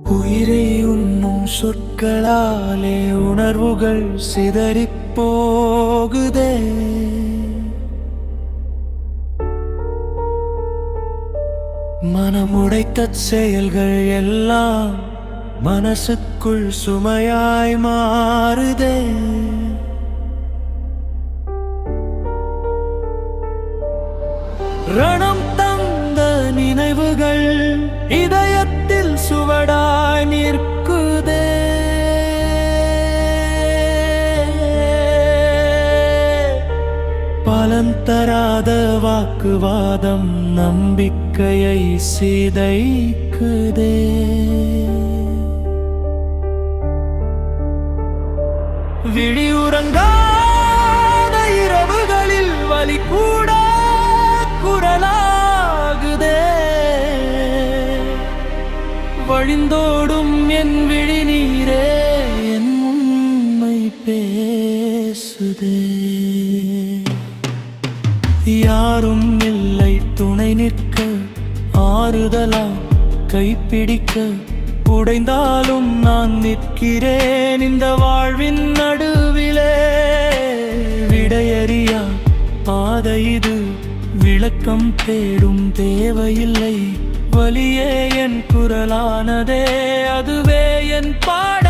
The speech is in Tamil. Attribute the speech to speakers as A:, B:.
A: உயிரை உண்ணும் சொற்களாலே உணர்வுகள் சிதறிப் போகுதே. மனமுடைத்த செயல்கள் எல்லாம் மனசுக்குள் சுமையாய் மாறுதே. ரணம் தந்த நினைவுகள் இதயத்தில் சுவடாய் நிற்குதே. பலன் தராத வாக்குவாதம் நம்பிக்கையை சிதைக்குதே. விழியுறங்காத இரவுகளில் வலி கூட குரலாகுதே. வழிந்தோடும் என் விழி நீரே என் உண்மை பேசுதே. யாரும் இல்லை துணை நிற்க, ஆறுதலா கைப்பிடிக்க. உடைந்தாலும் நான் நிற்கிறேன் இந்த வாழ்வின் நடுவிலே. விடையறியா பாதை இது, விளக்கம் தேடும் தேவையில்லை. வலியே என் குரலானதே, அதுவே என் பாட